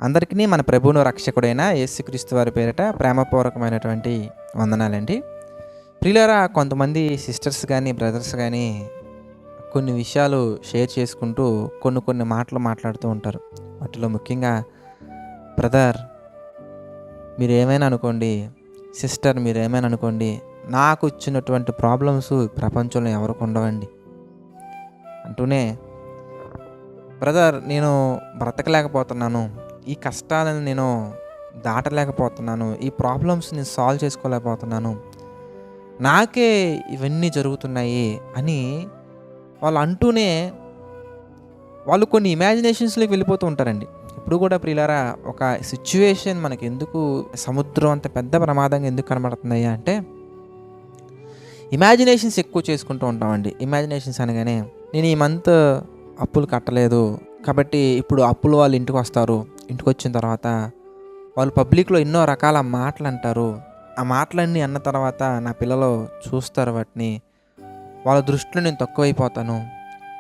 అందరికీ మన ప్రభువును రక్షకుడైన యేసుక్రీస్తు వారి పేరిట ప్రేమపూర్వకమైనటువంటి వందనాలండి. ప్రియులారా, కొంతమంది సిస్టర్స్ కానీ బ్రదర్స్ కానీ కొన్ని విషయాలు షేర్ చేసుకుంటూ కొన్ని మాటలు మాట్లాడుతూ ఉంటారు. వాటిలో ముఖ్యంగా బ్రదర్ మీరు ఏమైనా అనుకోండి, సిస్టర్ మీరు ఏమైనా అనుకోండి, నాకు వచ్చినటువంటి ప్రాబ్లమ్స్ ప్రపంచంలో ఎవరికి ఉండవండి అంటూనే, బ్రదర్ నేను బ్రతకలేకపోతున్నాను, ఈ కష్టాలను నేను దాటలేకపోతున్నాను, ఈ ప్రాబ్లమ్స్ నేను సాల్వ్ చేసుకోలేకపోతున్నాను, నాకే ఇవన్నీ జరుగుతున్నాయి అని వాళ్ళు అంటూనే వాళ్ళు కొన్ని ఇమాజినేషన్స్లోకి వెళ్ళిపోతూ ఉంటారండి. ఇప్పుడు కూడా ప్రియులారా, ఒక సిచ్యువేషన్ మనకి ఎందుకు సముద్రం అంత పెద్ద ప్రమాదంగా ఎందుకు కనబడుతున్నాయి అంటే ఇమాజినేషన్స్ ఎక్కువ చేసుకుంటూ ఉంటామండి. ఇమాజినేషన్స్ అనగానే నేను ఈ మంత్ అప్పులు కట్టలేదు కాబట్టి ఇప్పుడు అప్పులు వాళ్ళు ఇంటికి వస్తారు, ఇంటికి వచ్చిన తర్వాత వాళ్ళు పబ్లిక్లో ఎన్నో రకాల మాటలు అంటారు, ఆ మాటలన్నీ అన్న తర్వాత నా పిల్లలు చూస్తారు వాటిని, వాళ్ళ దృష్టిలో నేను తక్కువైపోతాను,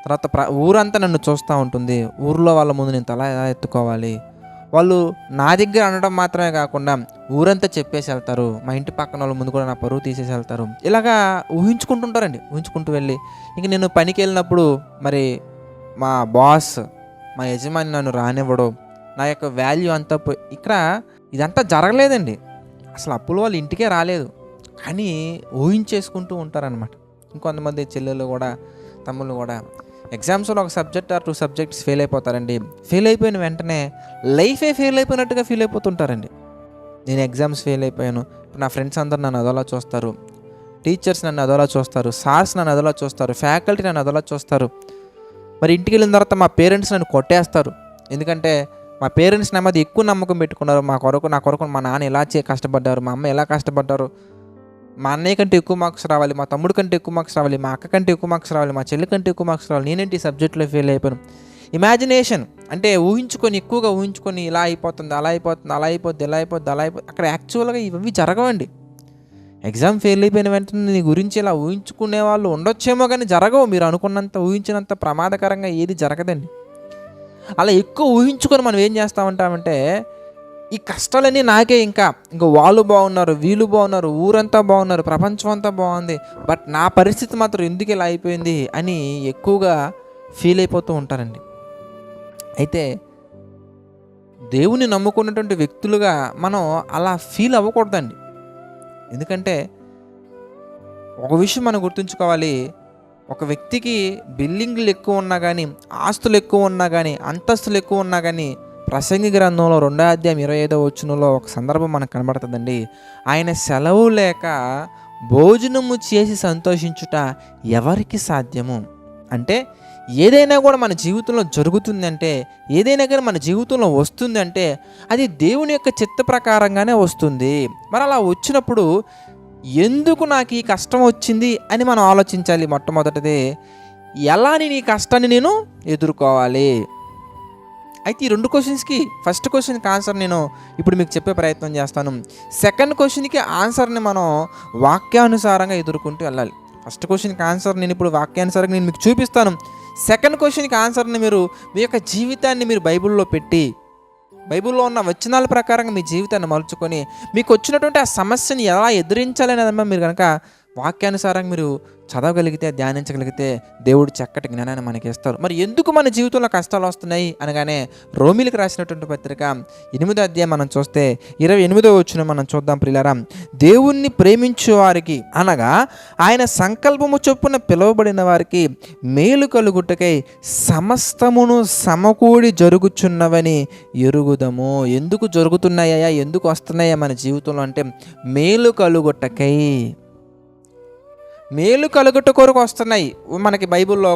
తర్వాత ఊరంతా నన్ను చూస్తూ ఉంటుంది, ఊర్లో వాళ్ళ ముందు నేను తల ఎలా ఎత్తుకోవాలి, వాళ్ళు నా దగ్గర అనడం మాత్రమే కాకుండా ఊరంతా చెప్పేసి వెళ్తారు, మా ఇంటి పక్కన వాళ్ళ ముందు కూడా నా పరువు తీసేసి వెళ్తారు, ఇలాగా ఊహించుకుంటుంటారండి. ఊహించుకుంటూ వెళ్ళి ఇంక నేను పనికి వెళ్ళినప్పుడు మరి మా బాస్, మా యజమాని నన్ను రానివ్వడు, నా యొక్క వాల్యూ అంతా ఇక్కడ ఇదంతా జరగలేదండి. అసలు అప్పులు వాళ్ళు ఇంటికే రాలేదు, కానీ ఊహించేసుకుంటూ ఉంటారనమాట. ఇంకొంతమంది చెల్లెళ్ళు కూడా తమ్ముళ్ళు కూడా ఎగ్జామ్స్లో ఒక సబ్జెక్ట్ ఆర్ 2 సబ్జెక్ట్స్ ఫెయిల్ అయిపోతారండి. ఫెయిల్ అయిపోయిన వెంటనే లైఫే ఫెయిల్ అయిపోయినట్టుగా ఫీల్ అయిపోతుంటారండి. నేను ఎగ్జామ్స్ ఫెయిల్ అయిపోయాను, ఇప్పుడు నా ఫ్రెండ్స్ అందరూ నన్ను అదోలా చూస్తారు, టీచర్స్ నన్ను అదోలా చూస్తారు, సార్స్ నన్ను అదోలా చూస్తారు, ఫ్యాకల్టీ నన్ను అదోలా చూస్తారు, మరి ఇంటికి వెళ్ళిన తర్వాత మా పేరెంట్స్ నన్ను కొట్టేస్తారు, ఎందుకంటే మా పేరెంట్స్ నా మీద ఎక్కువ నమ్మకం పెట్టుకున్నారు, నా కొరకు మా నాన్న ఎలా కష్టపడ్డారు, మా అమ్మ ఎలా కష్టపడ్డారు, మా అన్నయ్య కంటే ఎక్కువ మార్క్స్ రావాలి, మా తమ్ముడు కంటే ఎక్కువ మార్క్స్ రావాలి, మా అక్క కంటే ఎక్కువ మార్క్స్ రావాలి, మా చెల్లి కంటే ఎక్కువ మార్క్స్ రావాలి, నేనేంటి ఈ సబ్జెక్ట్లో ఫెయిల్ అయిపోయాను. ఇమాజినేషన్ అంటే ఎక్కువగా ఊహించుకొని ఇలా అయిపోతుంది, అలా అయిపోతుంది, అలా అయిపోద్ది, ఇలా అయిపోద్ది, అలా అయిపోద్ది. అక్కడ యాక్చువల్గా ఇవి జరగవండి. ఎగ్జామ్ ఫెయిల్ అయిపోయిన వెంటనే నీ గురించి ఇలా ఊహించుకునే వాళ్ళు ఉండొచ్చేమో కానీ జరగవు. మీరు అనుకున్నంత ఊహించినంత ప్రమాదకరంగా ఏది జరగదండి. అలా ఎక్కువ ఊహించుకొని మనం ఏం చేస్తామంటామంటే, ఈ కష్టాలన్నీ నాకే, ఇంకా వాళ్ళు బాగున్నారు, వీళ్ళు బాగున్నారు, ఊరంతా బాగున్నారు, ప్రపంచం అంతా బాగుంది, బట్ నా పరిస్థితి మాత్రం ఎందుకు ఇలా అయిపోయింది అని ఎక్కువగా ఫీల్ అయిపోతూ ఉంటారండి. అయితే దేవుని నమ్ముకున్నటువంటి వ్యక్తులుగా మనం అలా ఫీల్ అవ్వకూడదండి. ఎందుకంటే ఒక విషయం మనం గుర్తుంచుకోవాలి, ఒక వ్యక్తికి బిల్డింగ్లు ఎక్కువ ఉన్నా కానీ, ఆస్తులు ఎక్కువ ఉన్నా కానీ, అంతస్తులు ఎక్కువ ఉన్నా కానీ, ప్రసంగి గ్రంథంలో 2వ అధ్యాయం 25వ వచనంలో ఒక సందర్భం మనకు కనబడుతుందండి. ఆయన సెలవు లేక భోజనము చేసి సంతోషించుట ఎవరికి సాధ్యము? అంటే ఏదైనా కూడా మన జీవితంలో జరుగుతుందంటే, ఏదైనా కానీ మన జీవితంలో వస్తుందంటే అది దేవుని యొక్క చిత్త ప్రకారంగానే వస్తుంది. మరి అలా వచ్చినప్పుడు ఎందుకు నాకు ఈ కష్టం వచ్చింది అని మనం ఆలోచించాలి. మొట్టమొదటిది, ఎలా నేను ఈ కష్టాన్ని నేను ఎదుర్కోవాలి. అయితే ఈ 2 క్వశ్చన్స్కి ఫస్ట్ క్వశ్చన్కి ఆన్సర్ నేను ఇప్పుడు మీకు చెప్పే ప్రయత్నం చేస్తాను. సెకండ్ క్వశ్చన్కి ఆన్సర్ని మనం వాక్యానుసారంగా ఎదుర్కొంటూ వెళ్ళాలి. ఫస్ట్ క్వశ్చన్కి ఆన్సర్ నేను ఇప్పుడు వాక్యానుసారంగా నేను మీకు చూపిస్తాను. సెకండ్ క్వశ్చన్కి ఆన్సర్ని మీరు మీ యొక్క జీవితాన్ని మీరు బైబిల్లో పెట్టి, బైబిల్లో ఉన్న వచనాల ప్రకారంగా మీ జీవితాన్ని మలుచుకొని మీకు వచ్చినటువంటి ఆ సమస్యని ఎలా ఎదిరించాలనేదమ్మా మీరు కనుక వాక్యానుసారంగా మీరు చదవగలిగితే, ధ్యానించగలిగితే దేవుడు చక్కటి జ్ఞానాన్ని మనకి ఇస్తారు. మరి ఎందుకు మన జీవితంలో కష్టాలు వస్తున్నాయి అనగానే రోమిలకు రాసినటువంటి పత్రిక 8వ అధ్యాయం మనం చూస్తే 28వ వచనం మనం చూద్దాం. ప్రియులారా, దేవుణ్ణి ప్రేమించే వారికి అనగా ఆయన సంకల్పము చొప్పున పిలువబడిన వారికి మేలు కలుగుటకై సమస్తమును సమకూడి జరుగుచున్నవని ఎరుగుదము. ఎందుకు జరుగుతున్నాయా, ఎందుకు వస్తున్నాయా మన జీవితంలో అంటే మేలు కలుగుటకై, మేలు కలుగుట కొరకు వస్తున్నాయి. మనకి బైబిల్లో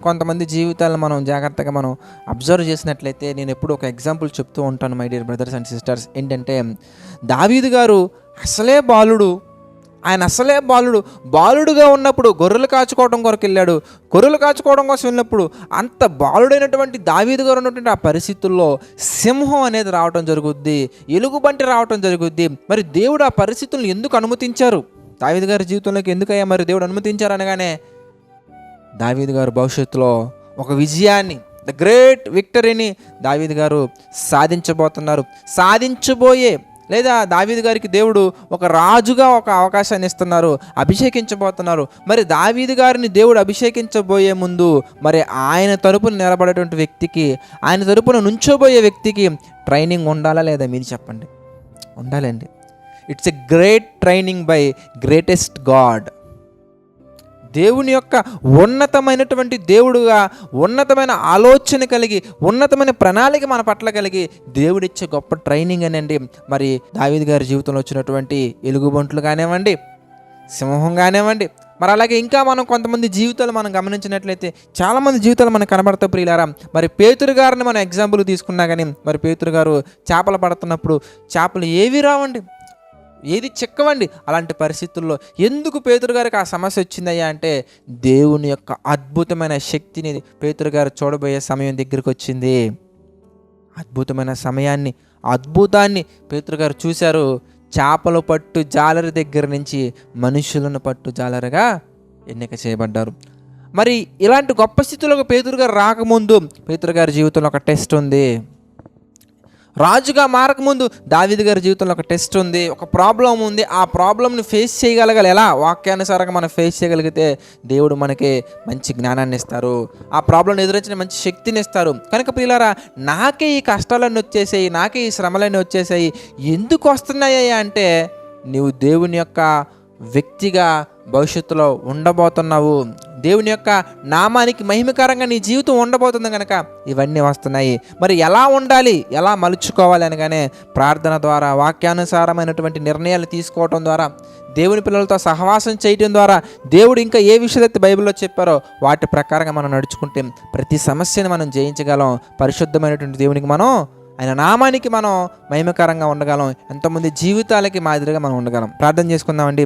కొంతమంది జీవితాలను మనం జాగ్రత్తగా మనం అబ్జర్వ్ చేసినట్లయితే, నేను ఎప్పుడు ఒక ఎగ్జాంపుల్ చెప్తూ ఉంటాను my dear brothers and sisters. ఏంటంటే, దావీదు గారు అసలే బాలుడు, బాలుడుగా ఉన్నప్పుడు గొర్రెలు కాచుకోవడం కొరకు వెళ్ళాడు. గొర్రెలు కాచుకోవడం కోసం వెళ్ళినప్పుడు అంత బాలుడైనటువంటి దావీదు గారు ఉన్నటువంటి ఆ పరిస్థితుల్లో సింహం అనేది రావటం జరుగుద్ది, ఎలుగుబంటి రావటం జరుగుద్ది. మరి దేవుడు ఆ పరిస్థితులను ఎందుకు అనుమతించారు, దావీదు గారి జీవితంలోకి ఎందుకయ్యా మరి దేవుడు అనుమతించారు అనగానే, దావీదు గారు భవిష్యత్తులో ఒక విజయాన్ని, ద గ్రేట్ విక్టరీని దావీదు గారు సాధించబోయే లేదా దావీదు గారికి దేవుడు ఒక రాజుగా ఒక అవకాశాన్ని ఇస్తున్నారు, అభిషేకించబోతున్నారు. మరి దావీదు గారిని దేవుడు అభిషేకించబోయే ముందు మరి ఆయన తరపున నిలబడేటువంటి వ్యక్తికి, ఆయన తరపున నుంచోబోయే వ్యక్తికి ట్రైనింగ్ ఉండాలా లేదా మీరు చెప్పండి? ఉండాలండి. It's a great training by greatest God. దేవుని యొక్క ఉన్నతమైనటువంటి దేవుడుగా, ఉన్నతమైన ఆలోచన కలిగి, ఉన్నతమైన ప్రణాళిక మన పట్ల కలిగి దేవుడిచ్చే గొప్ప ట్రైనింగ్ అనండి మరి దావీదు గారి జీవితంలో వచ్చినటువంటి ఎలుగుబంట్లు కానివ్వండి, సింహం కానివ్వండి. మరి అలాగే ఇంకా మనం కొంతమంది జీవితాలు మనం గమనించినట్లయితే చాలామంది జీవితాలు మనకు కనబడతాయి ప్రియులారా. మరి పేతురు గారిని మనం ఎగ్జాంపుల్ తీసుకున్నా కానీ మరి పేతురు గారు చేపలు పడుతున్నప్పుడు చేపలు ఏవి రావండి, ఏది చిక్కవండి. అలాంటి పరిస్థితుల్లో ఎందుకు పేతురు గారికి ఆ సమస్య వచ్చిందయ్యా అంటే దేవుని యొక్క అద్భుతమైన శక్తిని పేతురు గారు చూడబోయే సమయం దగ్గరికి వచ్చింది. అద్భుతమైన సమయాన్ని, అద్భుతాన్ని పేతురు గారు చూశారు. చేపలు పట్టు జాలరి దగ్గర నుంచి మనుషులను పట్టు జాలరిగా ఎన్నిక చేయబడ్డారు. మరి ఇలాంటి గొప్ప స్థితిలోకి పేతురు గారు రాకముందు పేతురు గారి జీవితంలో ఒక టెస్ట్ ఉంది. రాజుగా మారకముందు దావీదు గారి జీవితంలో ఒక టెస్ట్ ఉంది, ఒక ప్రాబ్లం ఉంది. ఆ ప్రాబ్లంని ఫేస్ చేయగలగాలి. ఎలా? వాక్యానుసారంగా మనం ఫేస్ చేయగలిగితే దేవుడు మనకి మంచి జ్ఞానాన్ని ఇస్తారు, ఆ ప్రాబ్లం ఎదురొచ్చిన మంచి శక్తిని ఇస్తారు. కనుక ప్రియులారా, నాకే ఈ కష్టాలన్నీ వచ్చేసాయి, నాకే ఈ శ్రమలన్నీ వచ్చేసాయి, ఎందుకు వస్తున్నాయి అంటే నీవు దేవుని యొక్క వ్యక్తిగా భవిష్యత్తులో ఉండబోతున్నావు. దేవుని యొక్క నామానికి మహిమకరంగా నీ జీవితం ఉండబోతుంది కనుక ఇవన్నీ వస్తున్నాయి. మరి ఎలా ఉండాలి, ఎలా మలుచుకోవాలి అనగానే ప్రార్థన ద్వారా, వాక్యానుసారమైనటువంటి నిర్ణయాలు తీసుకోవడం ద్వారా, దేవుని పిల్లలతో సహవాసం చేయడం ద్వారా, దేవుడు ఇంకా ఏ విషయాలైతే బైబిల్లో చెప్పారో వాటి ప్రకారంగా మనం నడుచుకుంటే ప్రతి సమస్యను మనం జయించగలం. పరిశుద్ధమైనటువంటి దేవునికి మనం, ఆయన నామానికి మనం మహిమకరంగా ఉండగలం. ఎంతోమంది జీవితాలకి మాదిరిగా మనం ఉండగలం. ప్రార్థన చేసుకుందామండి.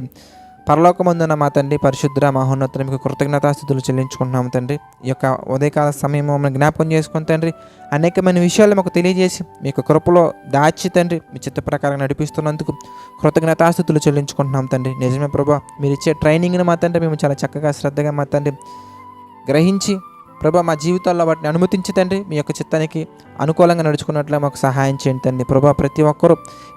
పరలోకమందున్న మా తండ్రి, పరిశుద్ధ మహోన్నతుని మీకు కృతజ్ఞతాస్తుతులు చెల్లించుకుంటున్నాము తండ్రి. ఈ యొక్క ఉదయకాల సమయం మమ్మల్ని జ్ఞాపకం చేసుకుని తండ్రి, అనేకమైన విషయాలు మాకు తెలియజేసి మీకు కృపలో దాచి తండ్రి మీ చిత్త ప్రకారం నడిపిస్తున్నందుకు కృతజ్ఞతాస్తుతులు చెల్లించుకుంటున్నాం తండ్రి. నిజమే ప్రభా, మీరు ఇచ్చే ట్రైనింగ్ని మా తండ్రి మేము చాలా చక్కగా శ్రద్ధగా మా తండ్రి గ్రహించి ప్రభా మా జీవితాల్లో వాటిని అనుమతించి తండ్రి మీ యొక్క చిత్తానికి అనుకూలంగా నడుచుకున్నట్లే మాకు సహాయం చేయండి తండ్రి. ప్రభా ప్రతి ఒక్కరూ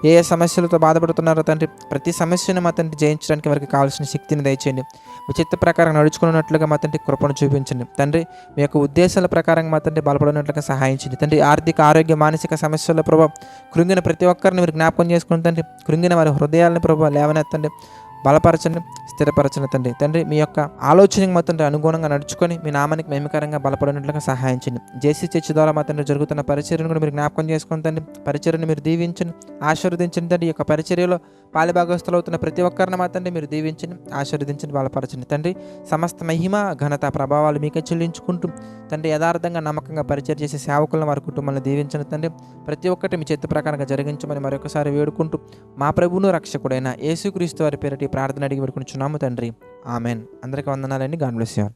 ఏ ఏ సమస్యలతో బాధపడుతున్నారో తండ్రి, ప్రతి సమస్యను మా తండ్రి జయించడానికి వారికి కావాల్సిన శక్తిని దయచేయండి. మీ చిత్త ప్రకారం నడుచుకున్నట్లుగా మా తండ్రి కృపను చూపించండి తండ్రి. మీ యొక్క ఉద్దేశాల ప్రకారం మా తండ్రి బలపడినట్లుగా సహాయం చేయండి తండ్రి. ఆర్థిక, ఆరోగ్య, మానసిక సమస్యల్లో ప్రభా కృంగిన ప్రతి ఒక్కరిని మీరు జ్ఞాపకం చేసుకుని తండ్రి, కృంగిన వారి హృదయాలను ప్రభా లేవనెత్తండి, బలపరచండి, స్థిరపరచండి తండ్రి. తండ్రి మీ యొక్క ఆలోచనకి మా తండ్రి అనుగుణంగా నడుచుకొని మీ నామానికి మహిమకరంగా బలపడినట్లుగా సహాయం చేయండి. జేసీ చర్చ్ ద్వారా మా తండ్రి జరుగుతున్న పరిచర్యను కూడా మీరు జ్ఞాపకం చేసుకుని తండ్రి, పరిచర్యను మీరు దీవించండి, ఆశీర్వదించండి తండ్రి. ఈ యొక్క పరిచర్యలో పాలిభాగస్తులు అవుతున్న ప్రతి ఒక్కరిని మా తండ్రి మీరు దీవించండి, ఆశీర్వదించండి, బలపరచండి తండ్రి. సమస్త మహిమ, ఘనత, ప్రభావాలు మీకే చెల్లించుకుంటూ తండ్రి యథార్థంగా నమ్మకంగా పరిచయం చేసే సేవకులను వారి కుటుంబాలను దీవించండి తండ్రి. ప్రతి ఒక్కటి మీ చేతి ప్రకారంగా జరిగించమని మరొకసారి వేడుకుంటూ మా ప్రభువును రక్షకుడైన యేసుక్రీస్తు వారి పేరిట ప్రార్థన అడిగి వేడుకుంటున్నాము తండ్రి. ఆమెన్. అందరికీ వందనాలండి. God bless you all.